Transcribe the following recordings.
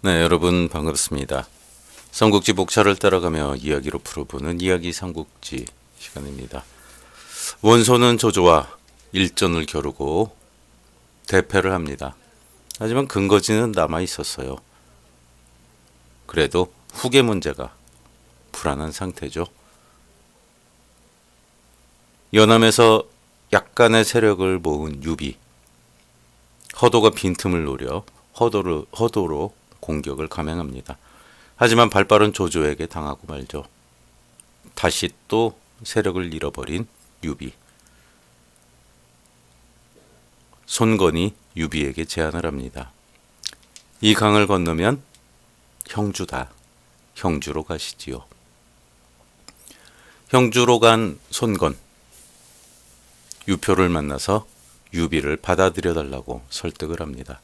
네, 여러분 반갑습니다. 삼국지 목차를 따라가며 이야기로 풀어보는 이야기 삼국지 시간입니다. 원소는 조조와 일전을 겨루고 대패를 합니다. 하지만 근거지는 남아 있었어요. 그래도 후계 문제가 불안한 상태죠. 연암에서 약간의 세력을 모은 유비, 허도가 빈틈을 노려 허도로 공격을 감행합니다. 하지만 발빠른 조조에게 당하고 말죠. 다시 또 세력을 잃어버린 유비. 손건이 유비에게 제안을 합니다. 이 강을 건너면 형주다. 형주로 가시지요. 형주로 간 손건. 유표를 만나서 유비를 받아들여 달라고 설득을 합니다.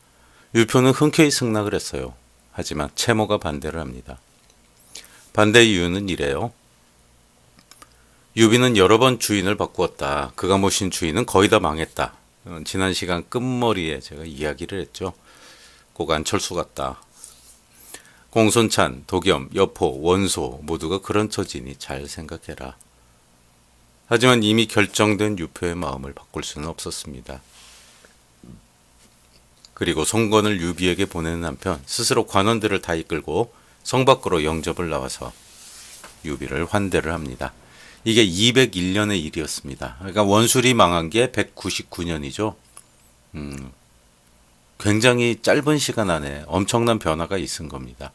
유표는 흔쾌히 승낙을 했어요. 하지만 채모가 반대를 합니다. 반대 이유는 이래요. 유비는 여러 번 주인을 바꾸었다. 그가 모신 주인은 거의 다 망했다. 지난 시간 끝머리에 제가 이야기를 했죠. 꼭 안철수 같다. 공손찬, 도겸, 여포, 원소 모두가 그런 처지니 잘 생각해라. 하지만 이미 결정된 유표의 마음을 바꿀 수는 없었습니다. 그리고 송건을 유비에게 보내는 한편 스스로 관원들을 다 이끌고 성 밖으로 영접을 나와서 유비를 환대를 합니다. 이게 201년의 일이었습니다. 그러니까 원술이 망한 게 199년이죠. 굉장히 짧은 시간 안에 엄청난 변화가 있은 겁니다.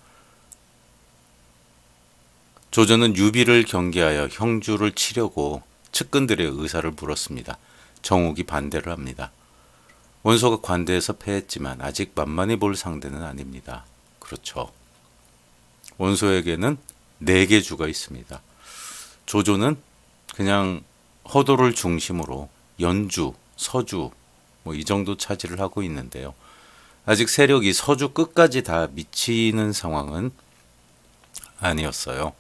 조조는 유비를 경계하여 형주를 치려고 측근들의 의사를 물었습니다. 정욱이 반대를 합니다. 원소가 관대해서 패했지만 아직 만만히 볼 상대는 아닙니다. 그렇죠. 원소에게는 4개 주가 있습니다. 조조는 그냥 허도를 중심으로 연주, 서주 뭐 이 정도 차지를 하고 있는데요. 아직 세력이 서주 끝까지 다 미치는 상황은 아니었어요.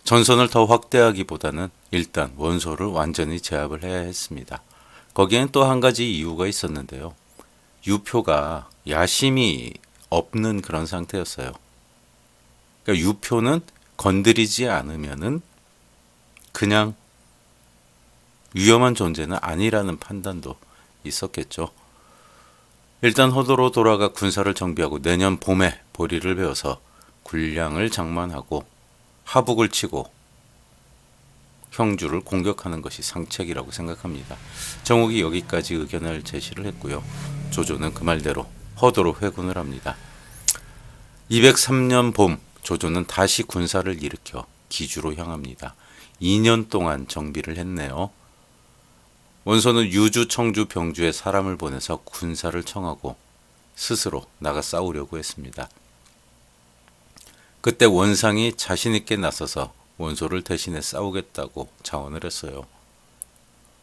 전선을 더 확대하기보다는 일단 원소를 완전히 제압을 해야 했습니다. 거기엔 또 한 가지 이유가 있었는데요. 유표가 야심이 없는 그런 상태였어요. 그러니까 유표는 건드리지 않으면은 그냥 위험한 존재는 아니라는 판단도 있었겠죠. 일단 허도로 돌아가 군사를 정비하고 내년 봄에 보리를 베어서 군량을 장만하고 하북을 치고 형주를 공격하는 것이 상책이라고 생각합니다. 정욱이 여기까지 의견을 제시를 했고요. 조조는 그 말대로 허도로 회군을 합니다. 203년 봄 조조는 다시 군사를 일으켜 기주로 향합니다. 2년 동안 정비를 했네요. 원소는 유주, 청주, 병주에 사람을 보내서 군사를 청하고 스스로 나가 싸우려고 했습니다. 그때 원상이 자신 있게 나서서 원소를 대신해 싸우겠다고 자원을 했어요.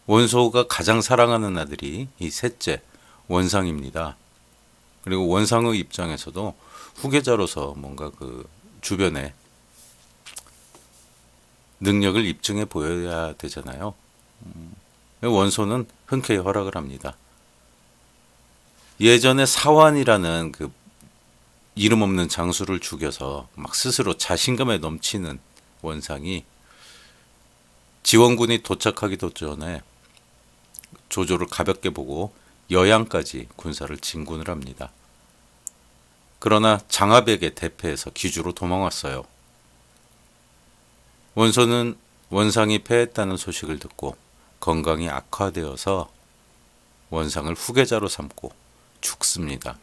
원소가 가장 사랑하는 아들이 이 셋째 원상입니다. 그리고 원상의 입장에서도 후계자로서 뭔가 그 주변에 능력을 입증해 보여야 되잖아요. 원소는 흔쾌히 허락을 합니다. 예전에 사환이라는 그 이름 없는 장수를 죽여서 막 스스로 자신감에 넘치는 원상이 지원군이 도착하기도 전에 조조를 가볍게 보고 여양까지 군사를 진군을 합니다. 그러나 장압에게 대패해서 기주로 도망왔어요. 원소는 원상이 패했다는 소식을 듣고 건강이 악화되어서 원상을 후계자로 삼고 죽습니다.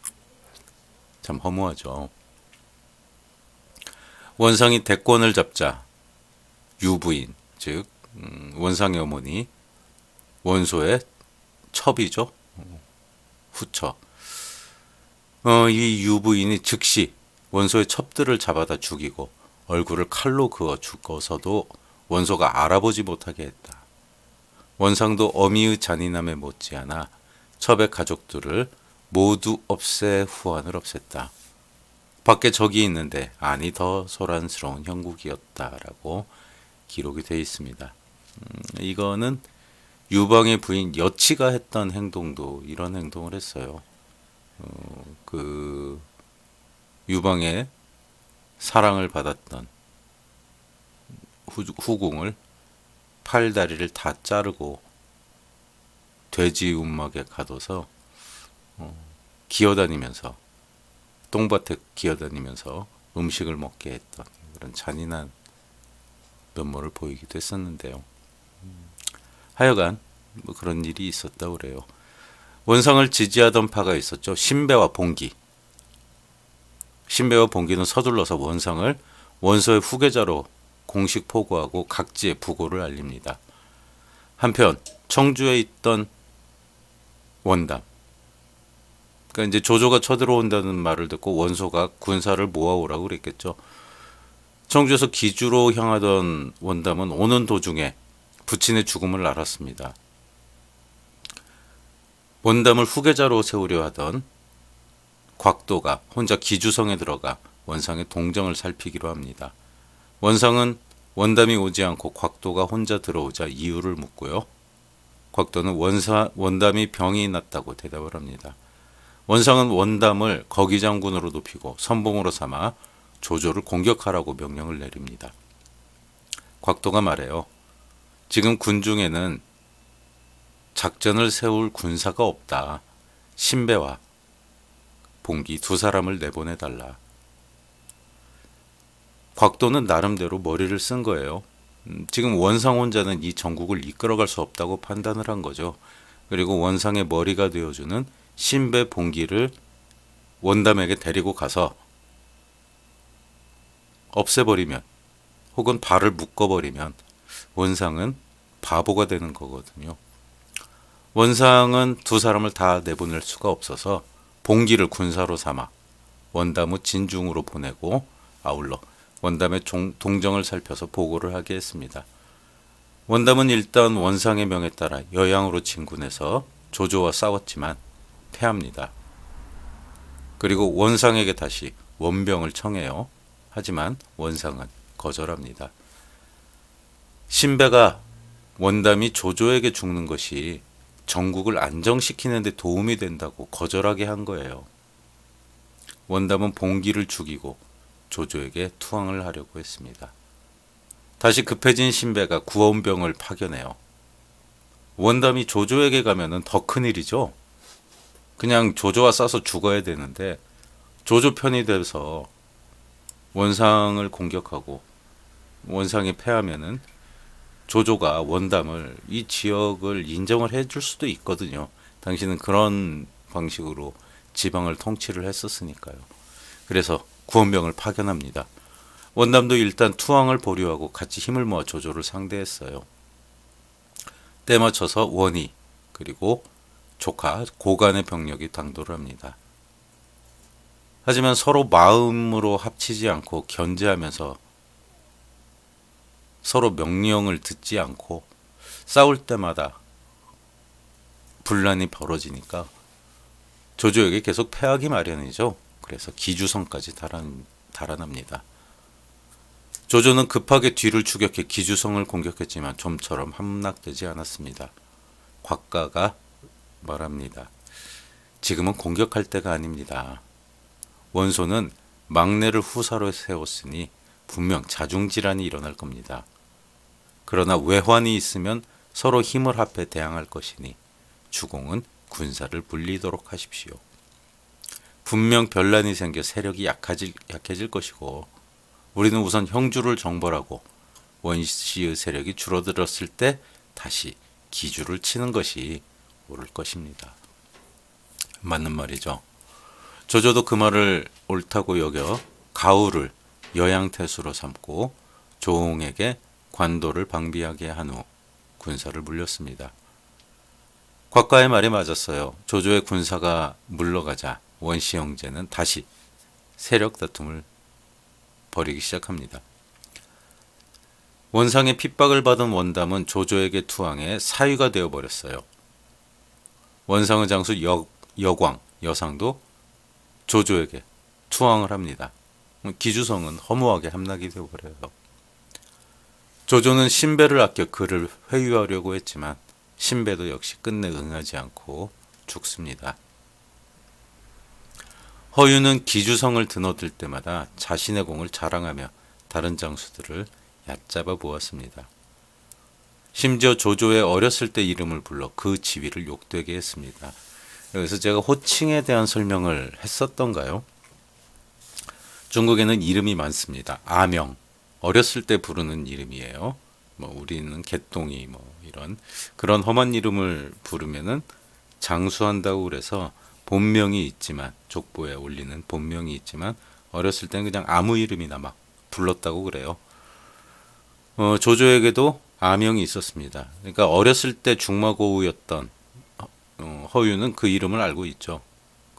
참 허무하죠. 원상이 대권을 잡자 유부인, 즉 원상의 어머니 원소의 첩이죠. 후처. 이 유부인이 즉시 원소의 첩들을 잡아다 죽이고 얼굴을 칼로 그어 죽어서도 원소가 알아보지 못하게 했다. 원상도 어미의 잔인함에 못지않아 첩의 가족들을 모두 없애 후환을 없앴다. 밖에 적이 있는데 아니 더 소란스러운 형국이었다라고 기록이 되어 있습니다. 이거는 유방의 부인 여치가 했던 행동도 이런 행동을 했어요. 그 유방의 사랑을 받았던 후궁을 팔다리를 다 자르고 돼지 움막에 가둬서 기어다니면서 똥밭에 기어다니면서 음식을 먹게 했던 그런 잔인한 면모를 보이기도 했었는데요. 하여간 뭐 그런 일이 있었다고 그래요. 원상을 지지하던 파가 있었죠. 신배와 봉기. 신배와 봉기는 서둘러서 원상을 원소의 후계자로 공식 포고하고 각지에 부고를 알립니다. 한편 청주에 있던 원담, 그러니까 이제 조조가 쳐들어온다는 말을 듣고 원소가 군사를 모아오라고 그랬겠죠. 청주에서 기주로 향하던 원담은 오는 도중에 부친의 죽음을 알았습니다. 원담을 후계자로 세우려 하던 곽도가 혼자 기주성에 들어가 원상의 동정을 살피기로 합니다. 원상은 원담이 오지 않고 곽도가 혼자 들어오자 이유를 묻고요. 곽도는 원담이 병이 났다고 대답을 합니다. 원상은 원담을 거기장군으로 높이고 선봉으로 삼아 조조를 공격하라고 명령을 내립니다. 곽도가 말해요. 지금 군중에는 작전을 세울 군사가 없다. 신배와 봉기 두 사람을 내보내달라. 곽도는 나름대로 머리를 쓴 거예요. 지금 원상 혼자는 이 전국을 이끌어갈 수 없다고 판단을 한 거죠. 그리고 원상의 머리가 되어주는 신배 봉기를 원담에게 데리고 가서 없애버리면 혹은 발을 묶어버리면 원상은 바보가 되는 거거든요. 원상은 두 사람을 다 내보낼 수가 없어서 봉기를 군사로 삼아 원담을 진중으로 보내고 아울러 원담의 동정을 살펴서 보고를 하게 했습니다. 원담은 일단 원상의 명에 따라 여양으로 진군해서 조조와 싸웠지만 패합니다. 그리고 원상에게 다시 원병을 청해요. 하지만 원상은 거절합니다. 신배가 원담이 조조에게 죽는 것이 전국을 안정시키는 데 도움이 된다고 거절하게 한 거예요. 원담은 봉기를 죽이고 조조에게 투항을 하려고 했습니다. 다시 급해진 신배가 구원병을 파견해요. 원담이 조조에게 가면은 더 큰일이죠. 그냥 조조와 싸서 죽어야 되는데 조조 편이 돼서 원상을 공격하고 원상이 패하면은 조조가 원담을 이 지역을 인정을 해줄 수도 있거든요. 당신은 그런 방식으로 지방을 통치를 했었으니까요. 그래서 구원병을 파견합니다. 원담도 일단 투항을 보류하고 같이 힘을 모아 조조를 상대했어요. 때 맞춰서 원희 그리고 조카 고간의 병력이 당도를 합니다. 하지만 서로 마음으로 합치지 않고 견제하면서 서로 명령을 듣지 않고 싸울 때마다 분란이 벌어지니까 조조에게 계속 패하기 마련이죠. 그래서 기주성까지 달아납니다. 조조는 급하게 뒤를 추격해 기주성을 공격했지만 좀처럼 함락되지 않았습니다. 곽가가 말합니다. 지금은 공격할 때가 아닙니다. 원소는 막내를 후사로 세웠으니 분명 자중질환이 일어날 겁니다. 그러나 외환이 있으면 서로 힘을 합해 대항할 것이니 주공은 군사를 불리도록 하십시오. 분명 변란이 생겨 세력이 약해질 것이고 우리는 우선 형주를 정벌하고 원씨의 세력이 줄어들었을 때 다시 기주를 치는 것이 옳을 것입니다. 맞는 말이죠. 조조도 그 말을 옳다고 여겨 가우를 여양태수로 삼고 조홍에게 관도를 방비하게 한 후 군사를 물렸습니다. 곽가의 말이 맞았어요. 조조의 군사가 물러가자 원씨 형제는 다시 세력 다툼을 벌이기 시작합니다. 원상의 핍박을 받은 원담은 조조에게 투항해 사위가 되어버렸어요. 원상의 장수 여광, 여상도 조조에게 투항을 합니다. 기주성은 허무하게 함락이 되어버려요. 조조는 신배를 아껴 그를 회유하려고 했지만 신배도 역시 끝내 응하지 않고 죽습니다. 허유는 기주성을 드나들 때마다 자신의 공을 자랑하며 다른 장수들을 얕잡아 보았습니다. 심지어 조조의 어렸을 때 이름을 불러 그 지위를 욕되게 했습니다. 여기서 제가 호칭에 대한 설명을 했었던가요? 중국에는 이름이 많습니다. 아명, 어렸을 때 부르는 이름이에요. 우리는 개똥이 이런 그런 험한 이름을 부르면은 장수한다고 그래서 본명이 있지만 족보에 올리는 본명이 있지만 어렸을 때는 그냥 아무 이름이나 막 불렀다고 그래요. 조조에게도 아명이 있었습니다. 그러니까 어렸을 때 중마고우였던 허유는 그 이름을 알고 있죠.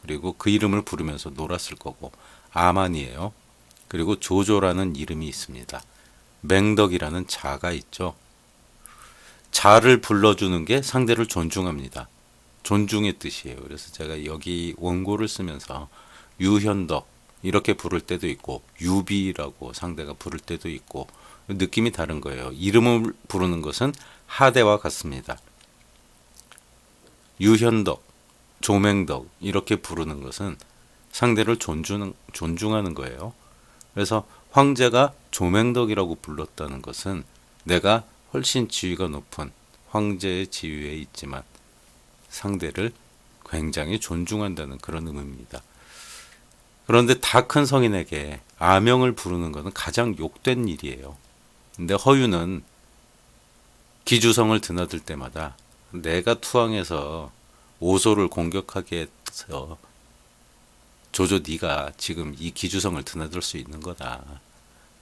그리고 그 이름을 부르면서 놀았을 거고 아만이에요. 그리고 조조라는 이름이 있습니다. 맹덕이라는 자가 있죠. 자를 불러주는 게 상대를 존중합니다. 존중의 뜻이에요. 그래서 제가 여기 원고를 쓰면서 유현덕 이렇게 부를 때도 있고 유비라고 상대가 부를 때도 있고 느낌이 다른 거예요. 이름을 부르는 것은 하대와 같습니다. 유현덕, 조맹덕 이렇게 부르는 것은 상대를 존중하는 거예요. 그래서 황제가 조맹덕이라고 불렀다는 것은 내가 훨씬 지위가 높은 황제의 지위에 있지만 상대를 굉장히 존중한다는 그런 의미입니다. 그런데 다 큰 성인에게 아명을 부르는 것은 가장 욕된 일이에요. 근데 허유는 기주성을 드나들 때마다 내가 투항해서 오소를 공격하게 해서 조조 네가 지금 이 기주성을 드나들 수 있는 거다.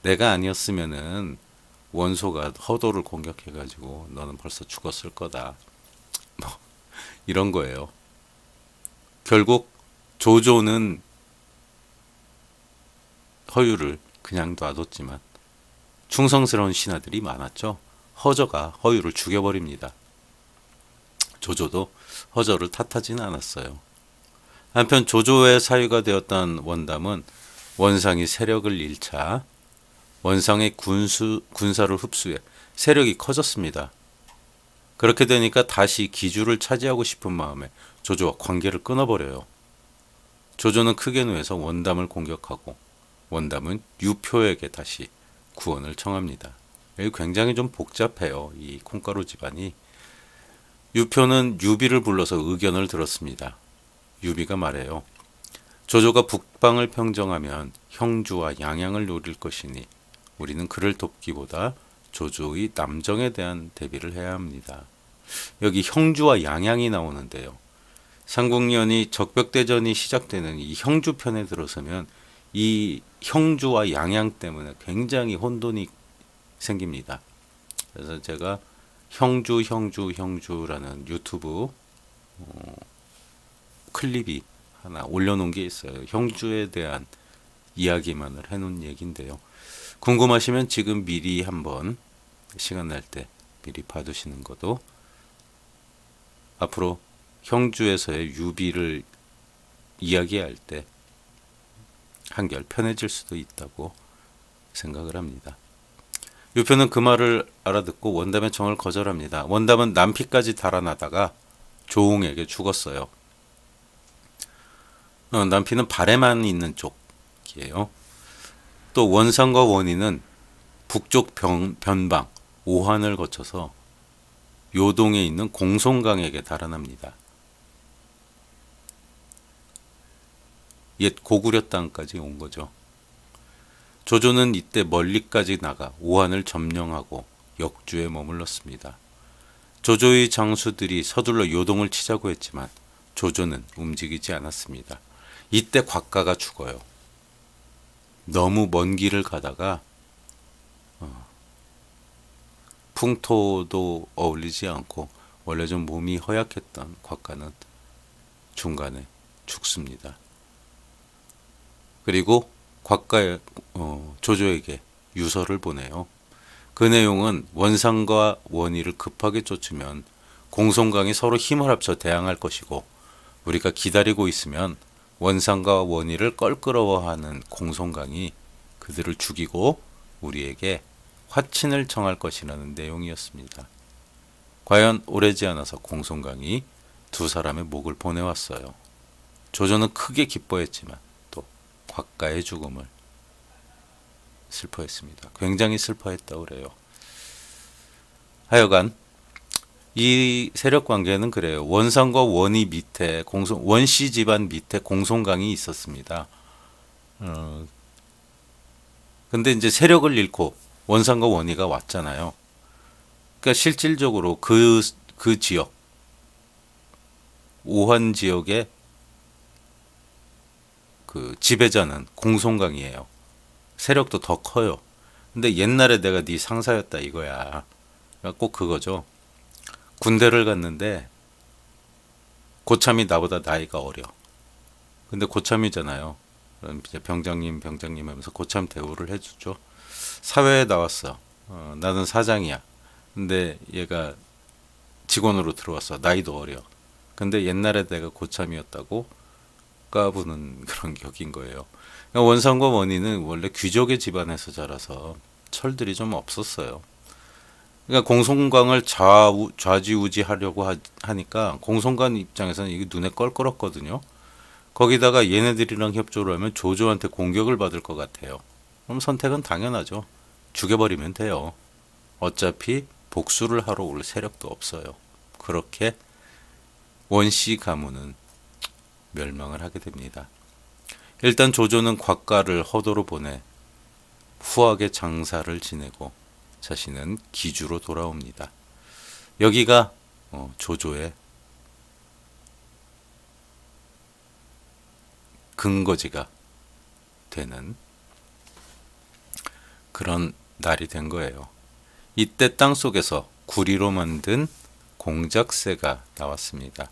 내가 아니었으면은 원소가 허도를 공격해가지고 너는 벌써 죽었을 거다. 이런 거예요. 결국 조조는 허유를 그냥 놔뒀지만 충성스러운 신하들이 많았죠. 허저가 허유를 죽여버립니다. 조조도 허저를 탓하지는 않았어요. 한편 조조의 사유가 되었던 원담은 원상이 세력을 잃자 원상의 군사를 흡수해 세력이 커졌습니다. 그렇게 되니까 다시 기주를 차지하고 싶은 마음에 조조와 관계를 끊어버려요. 조조는 크게 노해서 원담을 공격하고 원담은 유표에게 다시 구원을 청합니다. 여기 굉장히 좀 복잡해요. 이 콩가루 집안이. 유표는 유비를 불러서 의견을 들었습니다. 유비가 말해요. 조조가 북방을 평정하면 형주와 양양을 노릴 것이니 우리는 그를 돕기보다 조조의 남정에 대한 대비를 해야 합니다. 여기 형주와 양양이 나오는데요. 삼국연이 적벽대전이 시작되는 이 형주편에 들어서면 이 형주와 양양 때문에 굉장히 혼돈이 생깁니다. 그래서 제가 형주라는 유튜브 클립이 하나 올려놓은 게 있어요. 형주에 대한 이야기만을 해놓은 얘기인데요. 궁금하시면 지금 미리 한번 시간 날 때 미리 봐두시는 것도 앞으로 형주에서의 유비를 이야기할 때 한결 편해질 수도 있다고 생각을 합니다. 유표는 그 말을 알아듣고 원담의 청을 거절합니다. 원담은 남피까지 달아나다가 조웅에게 죽었어요. 남피는 발에만 있는 쪽이에요. 또 원상과 원인은 북쪽 변방 오한을 거쳐서 요동에 있는 공송강에게 달아납니다. 옛 고구려 땅까지 온 거죠. 조조는 이때 멀리까지 나가 오한을 점령하고 역주에 머물렀습니다. 조조의 장수들이 서둘러 요동을 치자고 했지만 조조는 움직이지 않았습니다. 이때 곽가가 죽어요. 너무 먼 길을 가다가 풍토도 어울리지 않고 원래 좀 몸이 허약했던 곽가는 중간에 죽습니다. 그리고 곽가의 조조에게 유서를 보내요. 그 내용은 원상과 원의를 급하게 쫓으면 공송강이 서로 힘을 합쳐 대항할 것이고 우리가 기다리고 있으면 원상과 원의를 껄끄러워하는 공송강이 그들을 죽이고 우리에게 화친을 청할 것이라는 내용이었습니다. 과연 오래지 않아서 공송강이 두 사람의 목을 보내왔어요. 조조는 크게 기뻐했지만 곽가의 죽음을 슬퍼했습니다. 굉장히 슬퍼했다고 그래요. 하여간 이 세력 관계는 그래요. 원상과 원이 밑에 원씨 집안 밑에 공송강이 있었습니다. 근데 이제 세력을 잃고 원상과 원이가 왔잖아요. 그러니까 실질적으로 그 지역, 오한 지역의 그 지배자는 공송강이에요. 세력도 더 커요. 근데 옛날에 내가 네 상사였다 이거야. 꼭 그거죠. 군대를 갔는데 고참이 나보다 나이가 어려. 근데 고참이잖아요. 그럼 이제 병장님 하면서 고참 대우를 해주죠. 사회에 나왔어. 나는 사장이야. 근데 얘가 직원으로 들어왔어. 나이도 어려. 근데 옛날에 내가 고참이었다고 까부는 그런 격인 거예요. 그러니까 원상과 원인은 원래 귀족의 집안에서 자라서 철들이 좀 없었어요. 그러니까 공송강을 좌지우지하려고 하니까 공송강 입장에서는 이게 눈에 껄끄럽거든요. 거기다가 얘네들이랑 협조를 하면 조조한테 공격을 받을 것 같아요. 그럼 선택은 당연하죠. 죽여버리면 돼요. 어차피 복수를 하러 올 세력도 없어요. 그렇게 원씨 가문은 멸망을 하게 됩니다. 일단 조조는 곽가를 허도로 보내 후하게 장사를 지내고 자신은 기주로 돌아옵니다. 여기가 조조의 근거지가 되는 그런 날이 된 거예요. 이때 땅속에서 구리로 만든 공작새가 나왔습니다.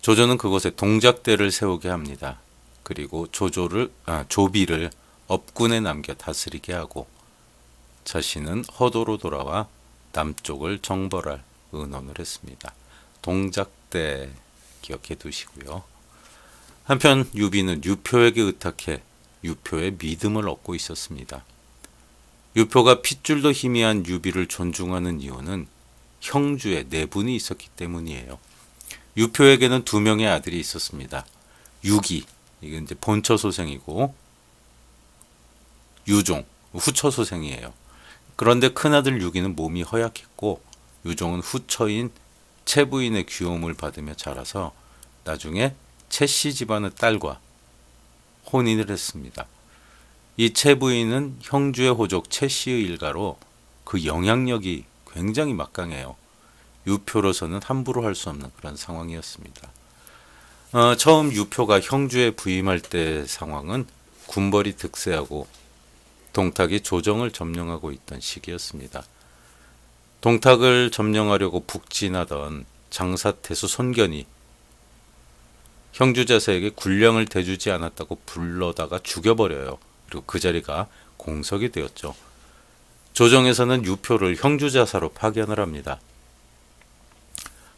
조조는 그곳에 동작대를 세우게 합니다. 그리고 조비를 업군에 남겨 다스리게 하고 자신은 허도로 돌아와 남쪽을 정벌할 의논을 했습니다. 동작대 기억해 두시고요. 한편 유비는 유표에게 의탁해 유표의 믿음을 얻고 있었습니다. 유표가 핏줄도 희미한 유비를 존중하는 이유는 형주에 내분이 있었기 때문이에요. 유표에게는 2명의 아들이 있었습니다. 유기, 이건 이제 본처 소생이고, 유종, 후처 소생이에요. 그런데 큰아들 유기는 몸이 허약했고, 유종은 후처인 채부인의 귀여움을 받으며 자라서 나중에 채씨 집안의 딸과 혼인을 했습니다. 이 채부인은 형주의 호족 채씨의 일가로 그 영향력이 굉장히 막강해요. 유표로서는 함부로 할 수 없는 그런 상황이었습니다. 처음 유표가 형주에 부임할 때 상황은 군벌이 득세하고 동탁이 조정을 점령하고 있던 시기였습니다. 동탁을 점령하려고 북진하던 장사태수 손견이 형주 자세에게 군량을 대주지 않았다고 불러다가 죽여버려요. 그리고 그 자리가 공석이 되었죠. 조정에서는 유표를 형주 자사로 파견을 합니다.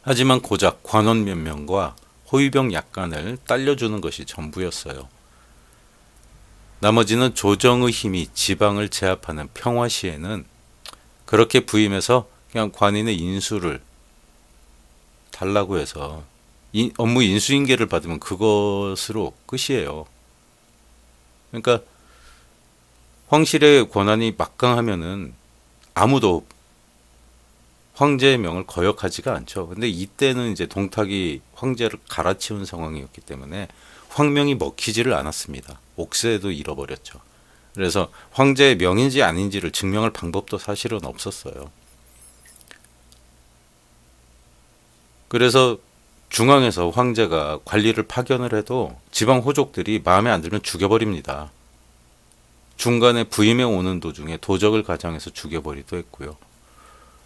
하지만 고작 관원 몇 명과 호위병 약간을 딸려주는 것이 전부였어요. 나머지는 조정의 힘이 지방을 제압하는 평화시에는 그렇게 부임해서 그냥 관인의 인수를 달라고 해서 업무 인수인계를 받으면 그것으로 끝이에요. 그러니까 황실의 권한이 막강하면은 아무도 황제의 명을 거역하지가 않죠. 근데 이때는 이제 동탁이 황제를 갈아치운 상황이었기 때문에 황명이 먹히지를 않았습니다. 옥새도 잃어버렸죠. 그래서 황제의 명인지 아닌지를 증명할 방법도 사실은 없었어요. 그래서 중앙에서 황제가 관리를 파견을 해도 지방 호족들이 마음에 안 들면 죽여버립니다. 중간에 부임해 오는 도중에 도적을 가장해서 죽여버리기도 했고요.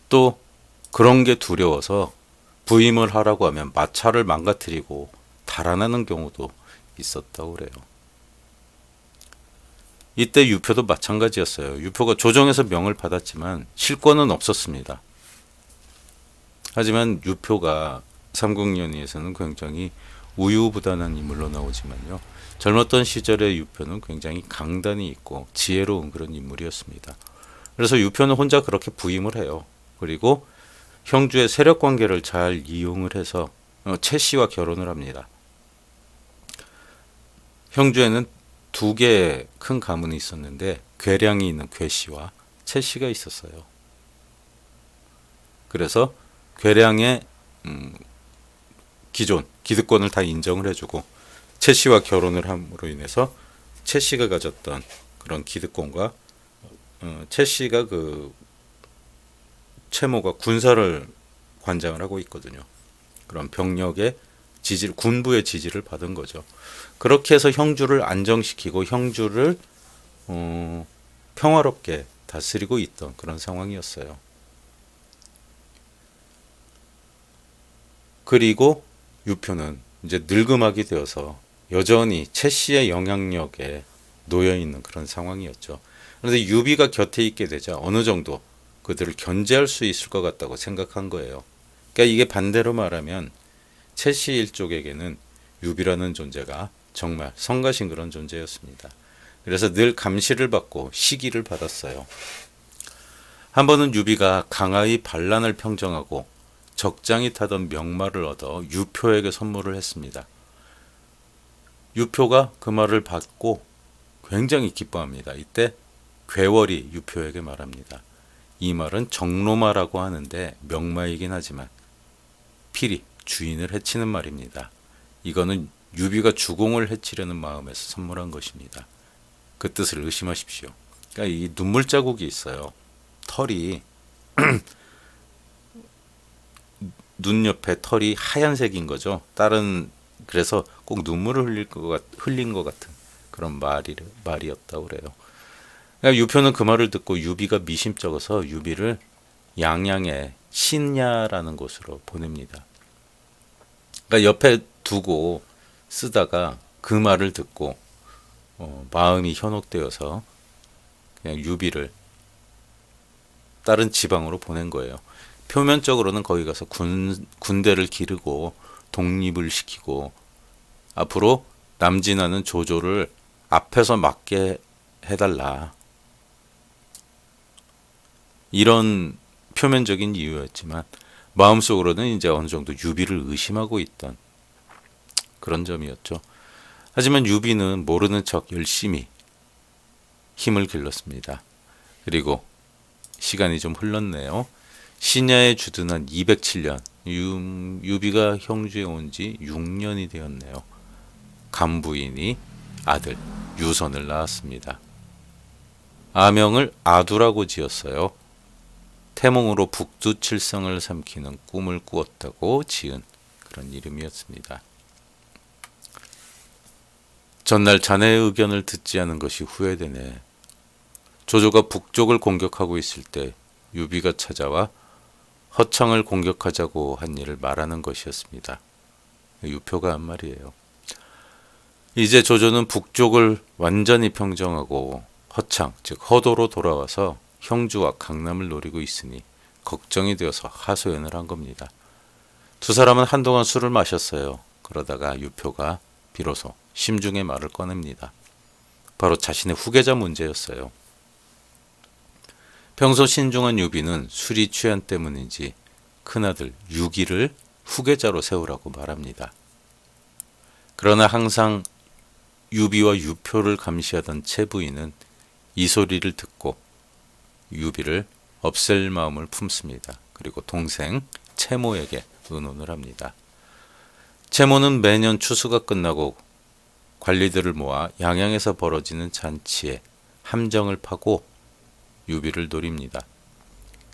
또 그런 게 두려워서 부임을 하라고 하면 마차를 망가뜨리고 달아나는 경우도 있었다고 그래요. 이때 유표도 마찬가지였어요. 유표가 조정에서 명을 받았지만 실권은 없었습니다. 하지만 유표가 삼국연의에서는 굉장히 우유부단한 인물로 나오지만요. 젊었던 시절의 유표는 굉장히 강단이 있고 지혜로운 그런 인물이었습니다. 그래서 유표는 혼자 그렇게 부임을 해요. 그리고 형주의 세력 관계를 잘 이용을 해서 채씨와 결혼을 합니다. 형주에는 두 개의 큰 가문이 있었는데 괴량이 있는 괴씨와 채씨가 있었어요. 그래서 괴량의 기존 기득권을 다 인정을 해주고 채씨와 결혼을 함으로 인해서 채씨가 가졌던 그런 기득권과 채씨가 그 채모가 군사를 관장을 하고 있거든요. 그런 병력의 지지를 군부의 지지를 받은 거죠. 그렇게 해서 형주를 안정시키고 형주를 평화롭게 다스리고 있던 그런 상황이었어요. 그리고 유표는 이제 늙음하게 되어서 여전히 채씨의 영향력에 놓여 있는 그런 상황이었죠. 그런데 유비가 곁에 있게 되자 어느 정도 그들을 견제할 수 있을 것 같다고 생각한 거예요. 그러니까 이게 반대로 말하면 채씨 일족에게는 유비라는 존재가 정말 성가신 그런 존재였습니다. 그래서 늘 감시를 받고 시기를 받았어요. 한 번은 유비가 강하의 반란을 평정하고 적장이 타던 명마를 얻어 유표에게 선물을 했습니다. 유표가 그 말을 받고 굉장히 기뻐합니다. 이때 괴월이 유표에게 말합니다. 이 말은 정로마라고 하는데 명마이긴 하지만 필히 주인을 해치는 말입니다. 이거는 유비가 주공을 해치려는 마음에서 선물한 것입니다. 그 뜻을 의심하십시오. 그러니까 이 눈물 자국이 있어요. 털이 눈 옆에 털이 하얀색인 거죠. 그래서 꼭 눈물을 흘린 것 같은 그런 말이었다고 그래요. 그러니까 유표는 그 말을 듣고 유비가 미심쩍어서 유비를 양양의 신야라는 곳으로 보냅니다. 그러니까 옆에 두고 쓰다가 그 말을 듣고 마음이 현혹되어서 그냥 유비를 다른 지방으로 보낸 거예요. 표면적으로는 거기 가서 군대를 기르고 독립을 시키고 앞으로 남진하는 조조를 앞에서 맡게 해달라. 이런 표면적인 이유였지만 마음속으로는 이제 어느 정도 유비를 의심하고 있던 그런 점이었죠. 하지만 유비는 모르는 척 열심히 힘을 길렀습니다. 그리고 시간이 좀 흘렀네요. 신야에 주둔한 207년, 유비가 형주에 온 지 6년이 되었네요. 간부인이 아들 유선을 낳았습니다. 아명을 아두라고 지었어요. 태몽으로 북두칠성을 삼키는 꿈을 꾸었다고 지은 그런 이름이었습니다. 전날 자네의 의견을 듣지 않은 것이 후회되네. 조조가 북쪽을 공격하고 있을 때 유비가 찾아와 허창을 공격하자고 한 일을 말하는 것이었습니다. 유표가 한 말이에요. 이제 조조는 북쪽을 완전히 평정하고 허창, 즉 허도로 돌아와서 형주와 강남을 노리고 있으니 걱정이 되어서 하소연을 한 겁니다. 두 사람은 한동안 술을 마셨어요. 그러다가 유표가 비로소 심중의 말을 꺼냅니다. 바로 자신의 후계자 문제였어요. 평소 신중한 유비는 술이 취한 때문인지 큰아들 유기를 후계자로 세우라고 말합니다. 그러나 항상 유비와 유표를 감시하던 채부인은 이 소리를 듣고 유비를 없앨 마음을 품습니다. 그리고 동생 채모에게 의논을 합니다. 채모는 매년 추수가 끝나고 관리들을 모아 양양에서 벌어지는 잔치에 함정을 파고 유비를 노립니다.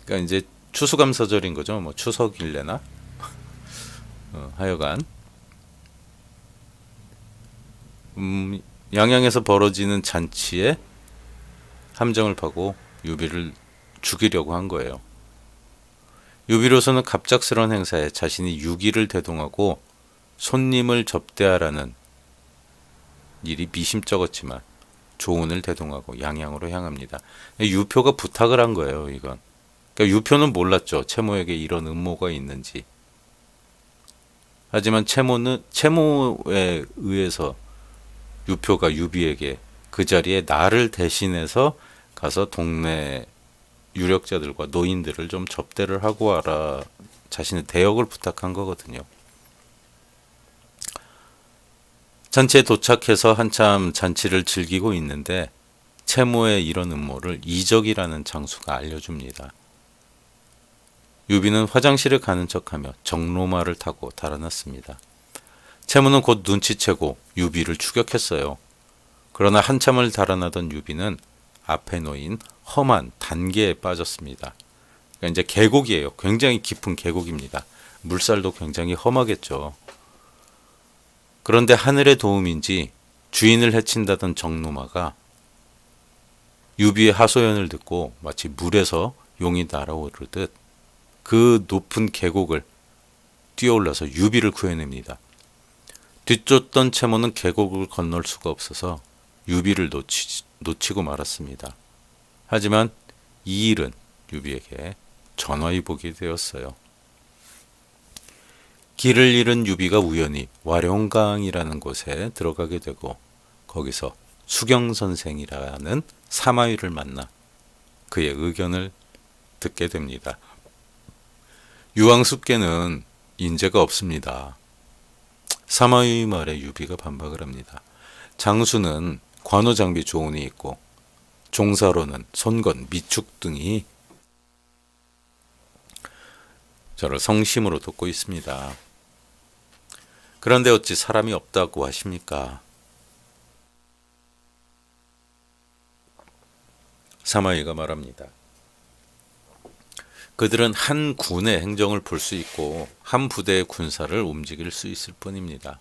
그러니까 이제 추수감사절인 거죠. 뭐 추석일래나 하여간 양양에서 벌어지는 잔치에 함정을 파고 유비를 죽이려고 한 거예요. 유비로서는 갑작스러운 행사에 자신이 유기를 대동하고 손님을 접대하라는 일이 미심쩍었지만 조은을 대동하고 양양으로 향합니다. 유표가 부탁을 한 거예요. 이건. 그러니까 유표는 몰랐죠. 채모에게 이런 음모가 있는지. 하지만 채모에 의해서 유표가 유비에게 그 자리에 나를 대신해서 가서 동네 유력자들과 노인들을 좀 접대를 하고 와라. 자신의 대역을 부탁한 거거든요. 잔치에 도착해서 한참 잔치를 즐기고 있는데 채모의 이런 음모를 이적이라는 장수가 알려줍니다. 유비는 화장실에 가는 척하며 정로마를 타고 달아났습니다. 채모는 곧 눈치채고 유비를 추격했어요. 그러나 한참을 달아나던 유비는 앞에 놓인 험한 단계에 빠졌습니다. 그러니까 이제 계곡이에요. 굉장히 깊은 계곡입니다. 물살도 굉장히 험하겠죠. 그런데 하늘의 도움인지 주인을 해친다던 정로마가 유비의 하소연을 듣고 마치 물에서 용이 날아오르듯 그 높은 계곡을 뛰어올라서 유비를 구해냅니다. 뒤쫓던 채모는 계곡을 건널 수가 없어서 유비를 놓치고 말았습니다. 하지만 이 일은 유비에게 전화위복이 되었어요. 길을 잃은 유비가 우연히 와룡강이라는 곳에 들어가게 되고 거기서 수경선생이라는 사마위를 만나 그의 의견을 듣게 됩니다. 유황숙계는 인재가 없습니다. 사마위 말에 유비가 반박을 합니다. 장수는 관우장비 조운이 있고 종사로는 손건, 미축 등이 저를 성심으로 돕고 있습니다. 그런데 어찌 사람이 없다고 하십니까? 사마위가 말합니다. 그들은 한 군의 행정을 볼 수 있고 한 부대의 군사를 움직일 수 있을 뿐입니다.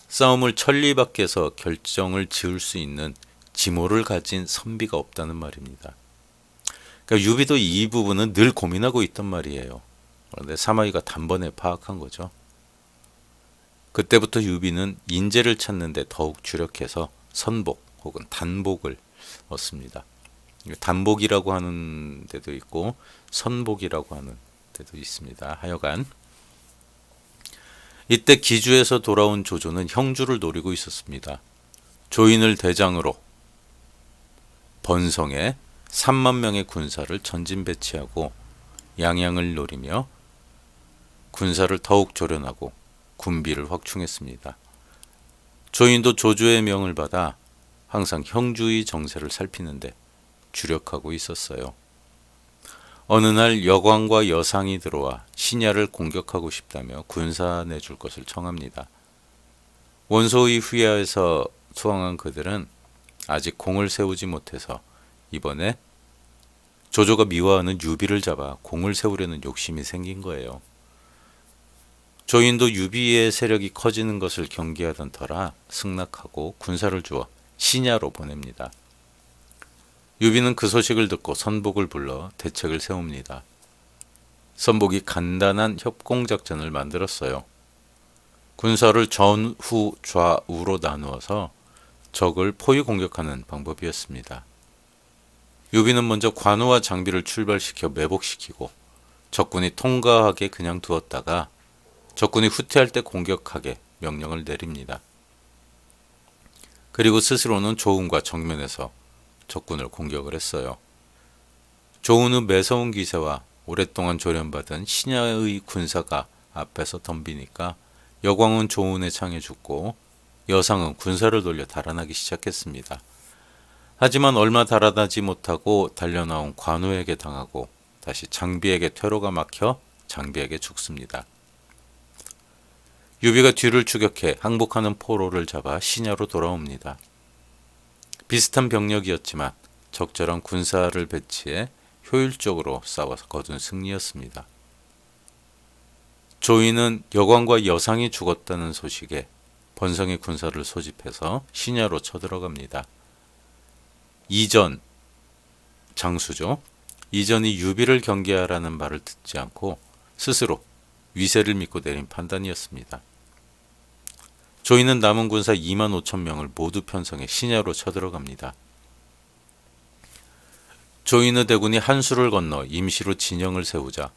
싸움을 천리 밖에서 결정을 지을 수 있는 지모를 가진 선비가 없다는 말입니다. 그러니까 유비도 이 부분은 늘 고민하고 있단 말이에요. 그런데 사마위가 단번에 파악한 거죠. 그때부터 유비는 인재를 찾는 데 더욱 주력해서 선복 혹은 단복을 얻습니다. 단복이라고 하는 데도 있고 선복이라고 하는 데도 있습니다. 하여간 이때 기주에서 돌아온 조조는 형주를 노리고 있었습니다. 조인을 대장으로 번성에 3만 명의 군사를 전진 배치하고 양양을 노리며 군사를 더욱 조련하고 군비를 확충했습니다. 조인도 조조의 명을 받아 항상 형주의 정세를 살피는데 주력하고 있었어요. 어느 날 여광과 여상이 들어와 신야를 공격하고 싶다며 군사 내줄 것을 청합니다. 원소의 후야에서 투항한 그들은 아직 공을 세우지 못해서 이번에 조조가 미워하는 유비를 잡아 공을 세우려는 욕심이 생긴 거예요. 조인도 유비의 세력이 커지는 것을 경계하던 터라 승낙하고 군사를 주어 신야로 보냅니다. 유비는 그 소식을 듣고 선복을 불러 대책을 세웁니다. 선복이 간단한 협공작전을 만들었어요. 군사를 전후 좌우로 나누어서 적을 포위 공격하는 방법이었습니다. 유비는 먼저 관우와 장비를 출발시켜 매복시키고 적군이 통과하게 그냥 두었다가 적군이 후퇴할 때 공격하게 명령을 내립니다. 그리고 스스로는 조운과 정면에서 적군을 공격을 했어요. 조운의 매서운 기세와 오랫동안 조련받은 신야의 군사가 앞에서 덤비니까 여광은 조운의 창에 죽고 여상은 군사를 돌려 달아나기 시작했습니다. 하지만 얼마 달아나지 못하고 달려나온 관우에게 당하고 다시 장비에게 퇴로가 막혀 장비에게 죽습니다. 유비가 뒤를 추격해 항복하는 포로를 잡아 신야로 돌아옵니다. 비슷한 병력이었지만 적절한 군사를 배치해 효율적으로 싸워서 거둔 승리였습니다. 조인은 여광과 여상이 죽었다는 소식에 번성의 군사를 소집해서 신야로 쳐들어갑니다. 이전, 장수죠. 이전이 유비를 경계하라는 말을 듣지 않고 스스로 위세를 믿고 내린 판단이었습니다. 조인은 남은 군사 2만 5천 명을 모두 편성해 신야로 쳐들어갑니다. 조인의 대군이 한수를 건너 임시로 진영을 세우자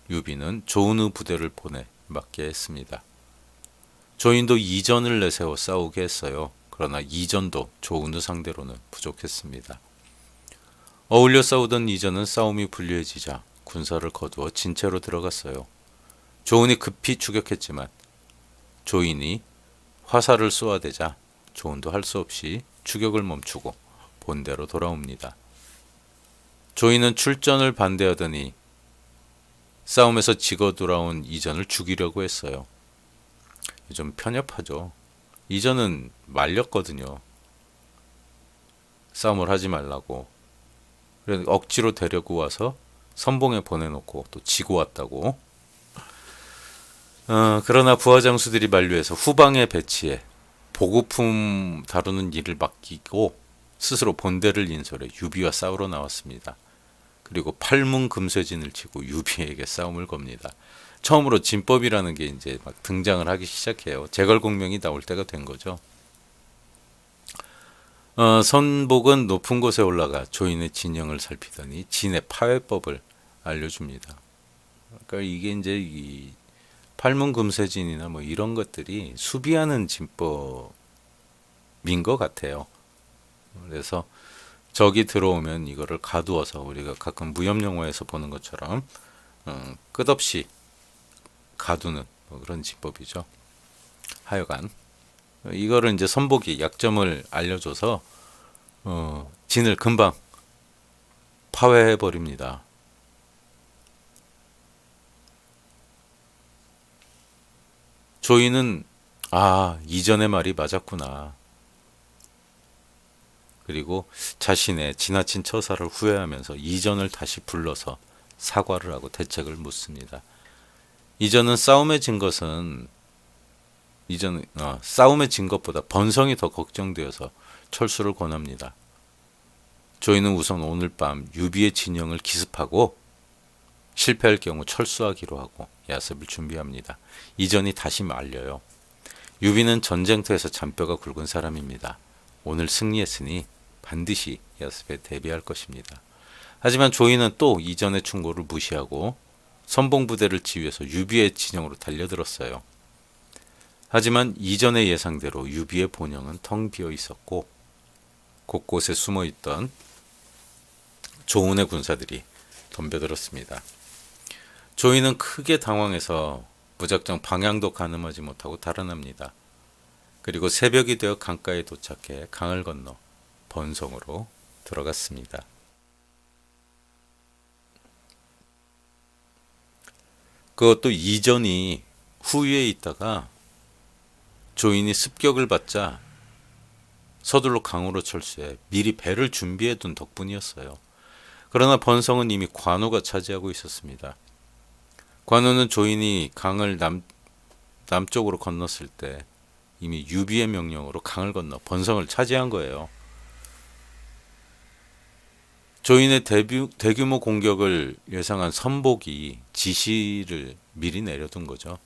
유비는 조은의 부대를 보내 막게 했습니다. 조인도 이전을 내세워 싸우게 했어요. 그러나 이전도 조은의 상대로는 부족했습니다. 어울려 싸우던 이전은 싸움이 불리해지자 군사를 거두어 진채로 들어갔어요. 조은이 급히 추격했지만 조인이 화살을 쏘아대자 조은도 할 수 없이 추격을 멈추고 본대로 돌아옵니다. 조이는 출전을 반대하더니 싸움에서 지고 돌아온 이전을 죽이려고 했어요. 좀 편협하죠. 이전은 말렸거든요. 싸움을 하지 말라고. 그래서 억지로 데리고 와서 선봉에 보내놓고 또 지고 왔다고. 그러나 부하 장수들이 만류해서 후방에 배치해 보급품 다루는 일을 맡기고 스스로 본대를 인솔해 유비와 싸우러 나왔습니다. 그리고 팔문 금쇄진을 치고 유비에게 싸움을 겁니다. 처음으로 진법이라는 게 이제 막 등장을 하기 시작해요. 제갈공명이 나올 때가 된 거죠. 선복은 높은 곳에 올라가 조인의 진영을 살피더니 진의 파회법을 알려줍니다. 그러니까 이게 이제 이 팔문금쇄진이나 뭐 이런 것들이 수비하는 진법인 것 같아요. 그래서 적이 들어오면 이거를 가두어서 우리가 가끔 무협 영화에서 보는 것처럼 끝없이 가두는 뭐 그런 진법이죠. 하여간 이거를 이제 선복이 약점을 알려줘서 진을 금방 파회해 버립니다. 조이는 이전의 말이 맞았구나. 그리고 자신의 지나친 처사를 후회하면서 이전을 다시 불러서 사과를 하고 대책을 묻습니다. 이전은 싸움에 진 것보다 번성이 더 걱정되어서 철수를 권합니다. 조이는 우선 오늘 밤 유비의 진영을 기습하고 실패할 경우 철수하기로 하고 야습을 준비합니다. 이전이 다시 말려요. 유비는 전쟁터에서 잔뼈가 굵은 사람입니다. 오늘 승리했으니 반드시 야습에 대비할 것입니다. 하지만 조이는 또 이전의 충고를 무시하고 선봉부대를 지휘해서 유비의 진영으로 달려들었어요. 하지만 이전의 예상대로 유비의 본영은 텅 비어 있었고 곳곳에 숨어 있던 조은의 군사들이 덤벼들었습니다. 조이는 크게 당황해서 무작정 방향도 가늠하지 못하고 달아납니다. 그리고 새벽이 되어 강가에 도착해 강을 건너 번성으로 들어갔습니다. 그것도 이전이 후위에 있다가 조인이 습격을 받자 서둘러 강으로 철수해 미리 배를 준비해 둔 덕분이었어요. 그러나 번성은 이미 관우가 차지하고 있었습니다. 관우는 조인이 강을 남쪽으로 건넜을 때 이미 유비의 명령으로 강을 건너 번성을 차지한 거예요. 조인의 대규모 공격을 예상한 선복이 지시를 미리 내려둔 거죠.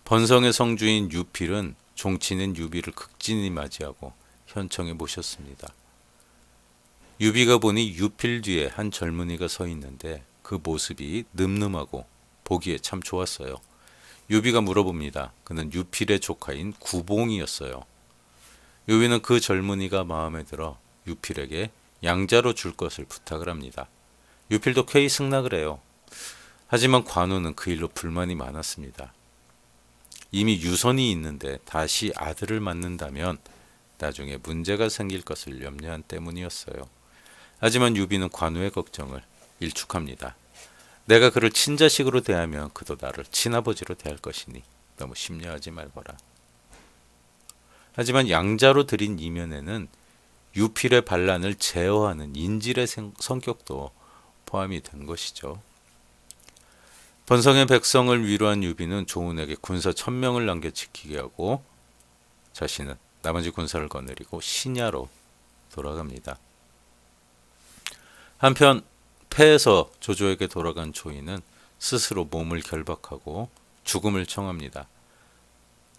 번성의 성주인 유필은 종친인 유비를 극진히 맞이하고 현청에 모셨습니다. 유비가 보니 유필 뒤에 한 젊은이가 서 있는데 그 모습이 늠름하고 보기에 참 좋았어요. 유비가 물어봅니다. 그는 유필의 조카인 구봉이었어요. 유비는 그 젊은이가 마음에 들어 유필에게 양자로 줄 것을 부탁을 합니다. 유필도 쾌히 승낙을 해요. 하지만 관우는 그 일로 불만이 많았습니다. 이미 유선이 있는데 다시 아들을 맡는다면 나중에 문제가 생길 것을 염려한 때문이었어요. 하지만 유비는 관우의 걱정을 일축합니다. 내가 그를 친자식으로 대하면 그도 나를 친아버지로 대할 것이니 너무 심려하지 말거라. 하지만 양자로 드린 이면에는 유필의 반란을 제어하는 인질의 성격도 포함이 된 것이죠. 번성의 백성을 위로한 유비는 조은에게 군사 1000명을 남겨 지키게 하고 자신은 나머지 군사를 거느리고 신야로 돌아갑니다. 한편 패해서 조조에게 돌아간 조이는 스스로 몸을 결박하고 죽음을 청합니다.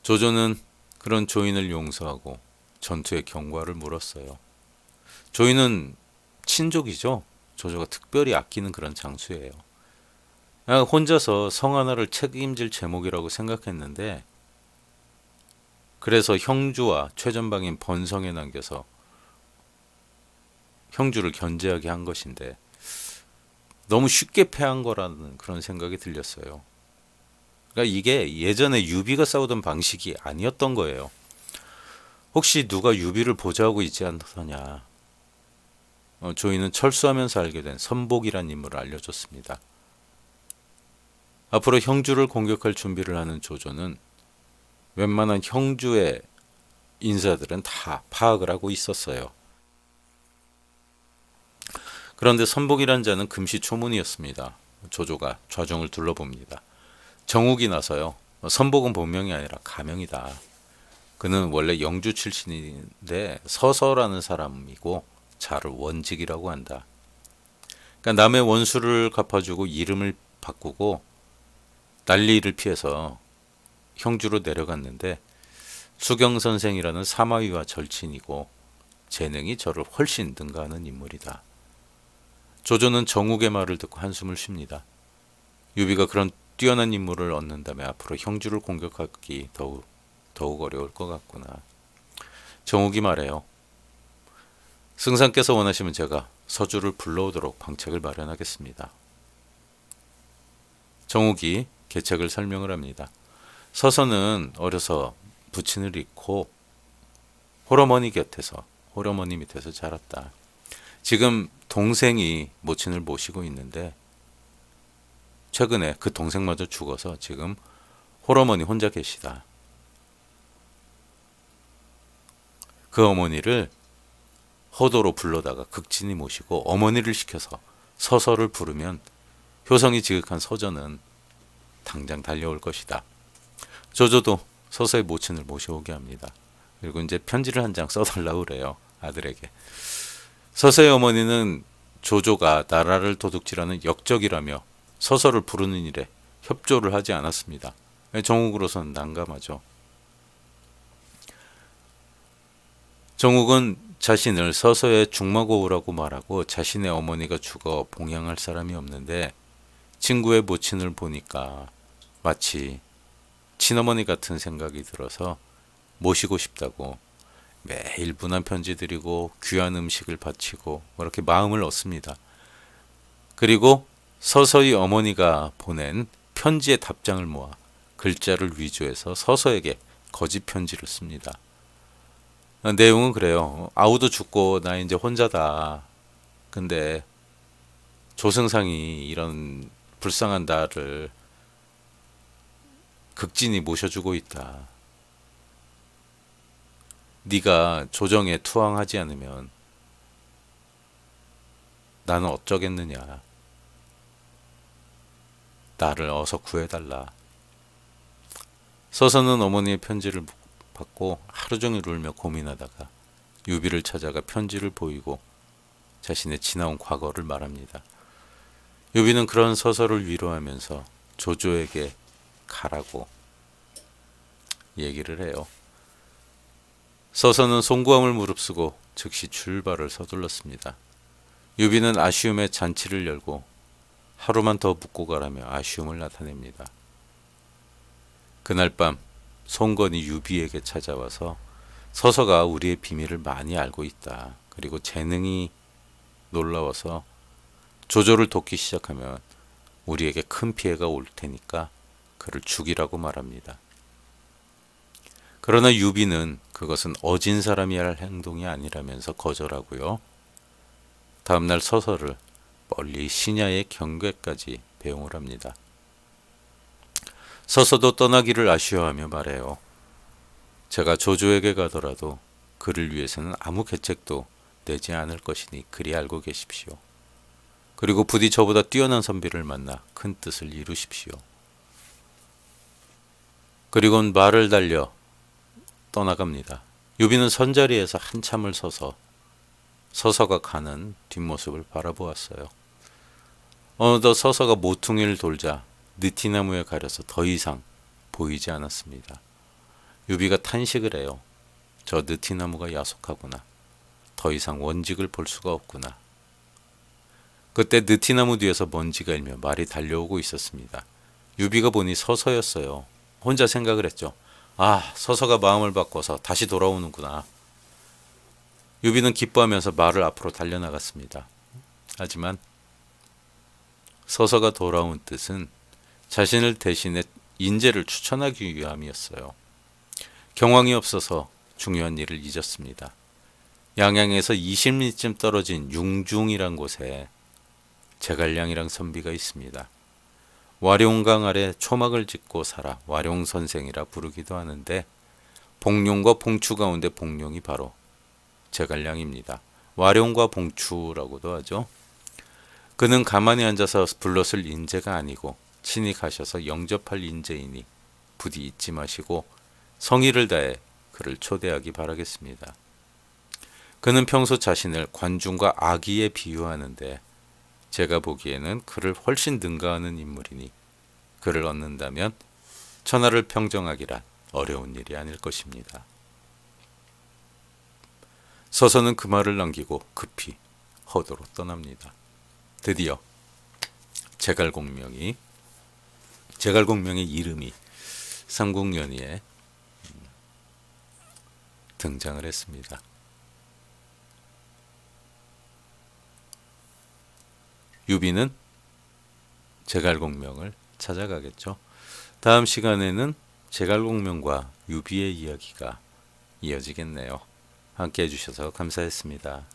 조조는 그런 조인을 용서하고 전투의 경과를 물었어요. 조인은 친족이죠. 조조가 특별히 아끼는 그런 장수예요. 혼자서 성 하나를 책임질 제목이라고 생각했는데 그래서 형주와 최전방인 번성에 남겨서 형주를 견제하게 한 것인데 너무 쉽게 패한 거라는 그런 생각이 들렸어요. 그러니까 이게 예전에 유비가 싸우던 방식이 아니었던 거예요. 혹시 누가 유비를 보좌하고 있지 않더냐. 조이는 철수하면서 알게 된 선복이란 인물을 알려줬습니다. 앞으로 형주를 공격할 준비를 하는 조조는 웬만한 형주의 인사들은 다 파악을 하고 있었어요. 그런데 선복이란 자는 금시초문이었습니다. 조조가 좌중을 둘러봅니다. 정욱이 나서요. 선복은 본명이 아니라 가명이다. 그는 원래 영주 출신인데 서서라는 사람이고 자를 원직이라고 한다. 그러니까 남의 원수를 갚아주고 이름을 바꾸고 난리를 피해서 형주로 내려갔는데 수경선생이라는 사마위와 절친이고 재능이 저를 훨씬 능가하는 인물이다. 조조는 정욱의 말을 듣고 한숨을 쉽니다. 유비가 그런 뛰어난 인물을 얻는다면 앞으로 형주를 공격하기 더욱 어려울 것 같구나. 정욱이 말해요. 승상께서 원하시면 제가 서주를 불러오도록 방책을 마련하겠습니다. 정욱이 계책을 설명을 합니다. 서서는 어려서 부친을 잃고 홀어머니 밑에서 자랐다. 지금 동생이 모친을 모시고 있는데 최근에 그 동생마저 죽어서 지금 홀어머니 혼자 계시다. 그 어머니를 허도로 불러다가 극진히 모시고 어머니를 시켜서 서서를 부르면 효성이 지극한 서전은 당장 달려올 것이다. 조조도 서서의 모친을 모셔오게 합니다. 그리고 이제 편지를 한 장 써달라고 그래요. 아들에게. 서서의 어머니는 조조가 나라를 도둑질하는 역적이라며 서서를 부르는 일에 협조를 하지 않았습니다. 정욱으로서는 난감하죠. 정욱은 자신을 서서의 중마고우라고 말하고 자신의 어머니가 죽어 봉양할 사람이 없는데 친구의 모친을 보니까 마치 친어머니 같은 생각이 들어서 모시고 싶다고 매일 분한 편지 드리고 귀한 음식을 바치고 그렇게 마음을 얻습니다. 그리고 서서히 어머니가 보낸 편지의 답장을 모아 글자를 위조해서 서서에게 거짓 편지를 씁니다. 내용은 그래요. 아우도 죽고 나 이제 혼자다. 근데 조승상이 이런 불쌍한 나를 극진히 모셔주고 있다. 네가 조정에 투항하지 않으면 나는 어쩌겠느냐. 나를 어서 구해달라. 서서는 어머니의 편지를 받고 하루 종일 울며 고민하다가 유비를 찾아가 편지를 보이고 자신의 지나온 과거를 말합니다. 유비는 그런 서서를 위로하면서 조조에게 가라고 얘기를 해요. 서서는 송구함을 무릅쓰고 즉시 출발을 서둘렀습니다. 유비는 아쉬움의 잔치를 열고 하루만 더 묵고 가라며 아쉬움을 나타냅니다. 그날 밤 송건이 유비에게 찾아와서 서서가 우리의 비밀을 많이 알고 있다. 그리고 재능이 놀라워서 조조를 돕기 시작하면 우리에게 큰 피해가 올 테니까 그를 죽이라고 말합니다. 그러나 유비는 그것은 어진 사람이 할 행동이 아니라면서 거절하고요. 다음날 서서를 멀리 신야의 경궤까지 배웅을 합니다. 서서도 떠나기를 아쉬워하며 말해요. 제가 조조에게 가더라도 그를 위해서는 아무 계책도 내지 않을 것이니 그리 알고 계십시오. 그리고 부디 저보다 뛰어난 선비를 만나 큰 뜻을 이루십시오. 그리고는 말을 달려 떠나갑니다. 유비는 선자리에서 한참을 서서 서서가 가는 뒷모습을 바라보았어요. 어느덧 서서가 모퉁이를 돌자 느티나무에 가려서 더 이상 보이지 않았습니다. 유비가 탄식을 해요. 저 느티나무가 야속하구나. 더 이상 원직을 볼 수가 없구나. 그때 느티나무 뒤에서 먼지가 일며 말이 달려오고 있었습니다. 유비가 보니 서서였어요. 혼자 생각을 했죠. 아, 서서가 마음을 바꿔서 다시 돌아오는구나. 유비는 기뻐하면서 말을 앞으로 달려나갔습니다. 하지만 서서가 돌아온 뜻은 자신을 대신해 인재를 추천하기 위함이었어요. 경황이 없어서 중요한 일을 잊었습니다. 양양에서 20리쯤 떨어진 융중이란 곳에 제갈량이랑 선비가 있습니다. 와룡강 아래 초막을 짓고 살아 와룡선생이라 부르기도 하는데 복룡과 봉추 가운데 복룡이 바로 제갈량입니다. 와룡과 봉추라고도 하죠. 그는 가만히 앉아서 불렀을 인재가 아니고 친히 가셔서 영접할 인재이니 부디 잊지 마시고 성의를 다해 그를 초대하기 바라겠습니다. 그는 평소 자신을 관중과 아기에 비유하는데 제가 보기에는 그를 훨씬 능가하는 인물이니 그를 얻는다면 천하를 평정하기란 어려운 일이 아닐 것입니다. 서서는 그 말을 남기고 급히 허도로 떠납니다. 드디어 제갈공명의 이름이 삼국연의에 등장을 했습니다. 유비는 제갈공명을 찾아가겠죠. 다음 시간에는 제갈공명과 유비의 이야기가 이어지겠네요. 함께 해주셔서 감사했습니다.